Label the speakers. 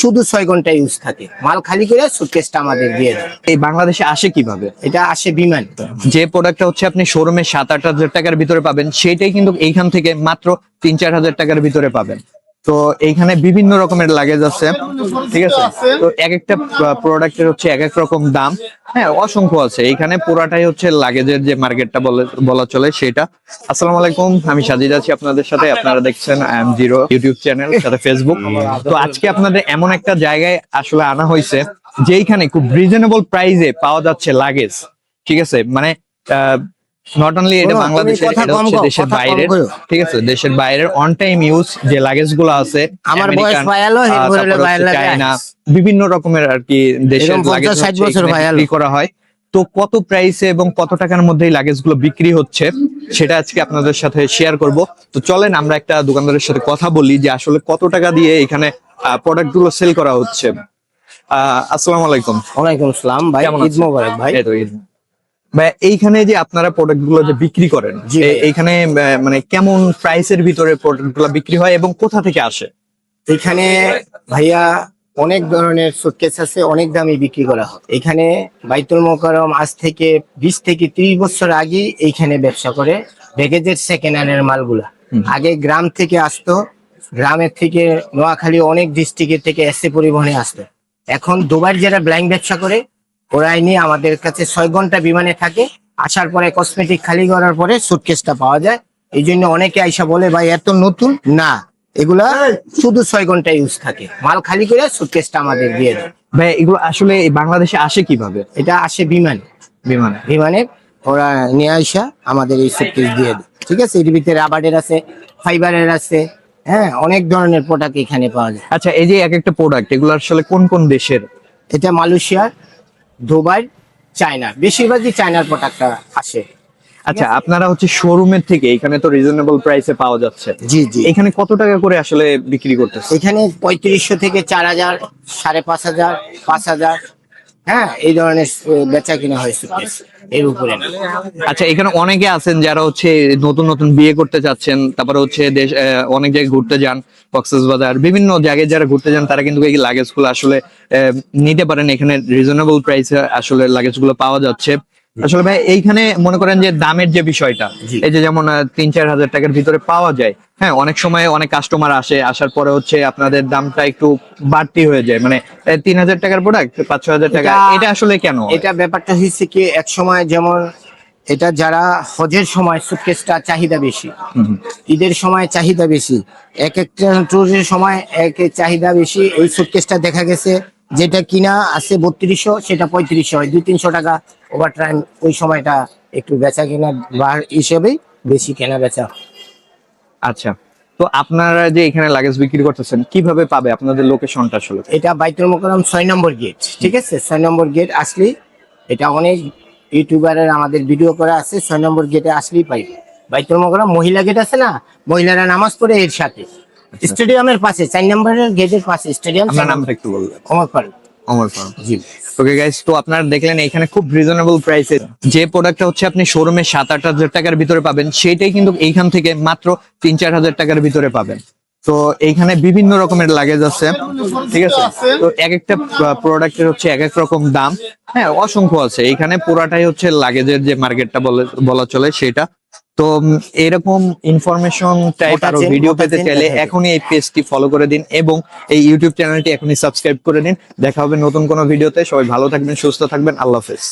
Speaker 1: শুধু 6 ঘন্টা ইউজ থাকে। মাল খালি করে সুটকেসটা আমাদের দিয়ে দেয়।
Speaker 2: এই বাংলাদেশে আসে কিভাবে?
Speaker 1: এটা আসে বিমান।
Speaker 2: যে প্রোডাক্টটা হচ্ছে আপনি শোরুমে 7-8 হাজার টাকার ভিতরে পাবেন, সেটাই কিন্তু এইখান থেকে মাত্র 3-4 হাজার টাকার ভিতরে পাবেন। তো এইখানে বিভিন্ন রকমের লাগেজ আছে, ঠিক আছে। তো এক একটা প্রোডাক্টের হচ্ছে এক এক রকম দাম, হ্যাঁ, অসংখ্য আছে। এইখানে পুরাটাই হচ্ছে লাগেজের যে মার্কেটটা বলা চলে সেটা। আসসালামু আলাইকুম, আমি সাজিদ আছি আপনাদের সাথে। আপনারা দেখছেন IM0 ইউটিউব চ্যানেল, সাথে ফেসবুক। তো আজকে আপনাদের এমন একটা জায়গায় আসলে আনা হয়েছে যেইখানে খুব রিজনেবল প্রাইসে পাওয়া যাচ্ছে লাগেজ, ঠিক আছে। মানে নট অনলি এটা বাংলাদেশের, এটা হচ্ছে দেশের বাইরের, ঠিক আছে। দেশের বাইরের অন টাইম ইউজ যে লাগেজ গুলো আছে,
Speaker 1: আমার বয়স ভাইয়ালো
Speaker 2: চায়না, বিভিন্ন রকমের আর কি দেশের লাগেজ
Speaker 1: 60 বছর ভাইয়ালো
Speaker 2: বিক্রি করা হয়। তো কত প্রাইসে এবং কত টাকার মধ্যে এই লাগেজ গুলো বিক্রি হচ্ছে সেটা আজকে আপনাদের সাথে শেয়ার করব। তো চলেন আমরা একটা দোকানদারের সাথে কথা বলি যে আসলে কত টাকা দিয়ে এখানে প্রোডাক্ট গুলো সেল করা হচ্ছে। আসসালামু আলাইকুম।
Speaker 1: ওয়ালাইকুম আসসালাম ভাই, ঈদ মোবারক ভাই।
Speaker 2: ভাই, এইখানে যে আপনারা প্রোডাক্ট গুলো যে বিক্রি করেন, এইখানে মানে কেমন প্রাইসের ভিতরে প্রোডাক্ট গুলো বিক্রি হয় এবং কোথা থেকে আসে?
Speaker 1: এখানে ভাইয়া অনেক ধরনের সুটকেস আছে, অনেক দামে বিক্রি করা হয়। এখানে বাইতুল মোকাররম আজ থেকে 20 থেকে 30 বছর আগে এইখানে ব্যবসা করে ব্যাগেজের সেকেন্ড হ্যান্ডের মালগুলা। আগে গ্রাম থেকে আসতো, গ্রামের থেকে নোয়াখালী অনেক ডিস্ট্রিক্টের থেকে এসে পরিবহনে আসতো। এখন দুবাই যারা ব্ল্যাঙ্ক ব্যবসা করে ওরা নিয়ে আমাদের কাছে 6 ঘন্টা বিমানে থাকে। আসার পরে কসমেটিক খালি করার পরে সুটকেসটা পাওয়া যায়। এই জন্য অনেকে আইসা বলে ভাই এত নতুন না, এগুলা শুধু 6 ঘন্টা ইউজ থাকে। মাল খালি করে সুটকেসটা আমাদের দিয়ে দেয়।
Speaker 2: ভাই, এগুলো আসলে বাংলাদেশে আসে কিভাবে?
Speaker 1: এটা আসে বিমানে ওরা নিয়ে আইসা আমাদের এই সুটকেস দিয়ে দেয়, ঠিক আছে। এর ভিতরে রাবারের আছে, ফাইবারের আছে, হ্যাঁ, অনেক ধরনের প্রোডাক্ট এখানে পাওয়া যায়।
Speaker 2: আচ্ছা, এই যে এক একটা প্রোডাক্ট, এগুলো আসলে কোন কোন দেশের?
Speaker 1: এটা মালয়েশিয়া, দুবাই, চায়না, বেশিরভাগই চায়নার প্রোডাক্টটা আসে।
Speaker 2: আচ্ছা, আপনারা হচ্ছে শোরুমের থেকে এখানে তো রিজনেবল প্রাইসে পাওয়া যাচ্ছে।
Speaker 1: জি জি।
Speaker 2: এখানে কত টাকা করে আসলে বিক্রি করতেছে?
Speaker 1: এখানে 3500 থেকে 4000, 5500, 5000, হ্যাঁ, এই ধরনের বেচা কিনা হয় সুটকেস এর উপরে।
Speaker 2: আচ্ছা, এখানে অনেকে আছেন যারা হচ্ছে নতুন নতুন বিয়ে করতে চাচ্ছেন, তারপরে হচ্ছে দেশ অনেক জায়গায় ঘুরতে যান, কক্সবাজার বিভিন্ন জায়গায় যারা ঘুরতে যান তারা কিন্তু এই লাগেজ গুলো আসলে নিতে পারেন। এখানে রিজনেবল প্রাইসে আসলে লাগেজ গুলো পাওয়া যাচ্ছে। আসলে ভাই, এইখানে মনে করেন যে দামের যে বিষয়টা, এই যে যেমন 3-4 হাজার টাকার ভিতরে পাওয়া যায়, হ্যাঁ, অনেক সময় অনেক কাস্টমার আসার পরে হচ্ছে আপনাদের দামটা একটু বাড়তি হয়ে যায়। মানে 3,000 টাকার প্রোডাক্ট 5-6 হাজার টাকা, এটা আসলে কেন?
Speaker 1: এটা ব্যাপারটা হচ্ছে কি, এক সময় যেমন এটা যারা হজের সময় সুটকেসটা চাহিদা বেশি, ঈদের সময় চাহিদা বেশি, এক একটা ট্যুরের সময় এক চাহিদা বেশি। এই সুটকেসটা দেখা গেছে যেটা কিনা আছে 3200, সেটা 3500 হয়, 200-300 টাকা ওভার টাইম। ওই সময়টা একটু বেচা কিনা বার হিসেবেই বেশি কেনা বেচা।
Speaker 2: আচ্ছা, তো আপনারা যে এখানে লাগেজ বিক্রি করতেছেন কিভাবে পাবে আপনাদের লোকেশনটা আসলে?
Speaker 1: এটা বাইতুল মোকাররম 6 নম্বর গেট, ঠিক আছে। 6 নম্বর গেট আসলে এটা অনেক ইউটিউবারের আমাদের ভিডিও করা আছে। 6 নম্বর গেটে আসলেই পাই। বাইতুল মোকাররম মহিলা গেট আছে না, মহিলারা নামাজ পড়ে এর সাথে স্টেডিয়ামের পাশে 4 নম্বরের গেটের পাশে স্টেডিয়াম।
Speaker 2: আপনার নামটা একটু বলবেন?
Speaker 1: ওমর ফারুক। জি।
Speaker 2: ওকে গাইস, তো আপনারা দেখলেন এখানে খুব রিজনেবল প্রাইসে যে প্রোডাক্টটা হচ্ছে আপনি শোরুমে 7-8 হাজার টাকার ভিতরে পাবেন, সেটাই কিন্তু এইখান থেকে মাত্র 3-4 হাজার টাকার ভিতরে পাবেন। তো এইখানে বিভিন্ন রকমের লাগেজ আছে, ঠিক আছে। তো এক একটা প্রোডাক্টের হচ্ছে এক এক রকম দাম, হ্যাঁ, অসংখ্য আছে। এইখানে পুরাটাই হচ্ছে লাগেজের যে মার্কেটটা বলা চলে সেটা। তো এরকম ইনফরমেশন টাইপ আরো ভিডিও পেতে চাইলে এখনই এই পেজটি ফলো করে দিন এবং এই ইউটিউব চ্যানেলটি এখনই সাবস্ক্রাইব করে দিন। দেখা হবে নতুন কোনো ভিডিওতে। সবাই ভালো থাকবেন, সুস্থ থাকবেন, আল্লাহ হাফেজ।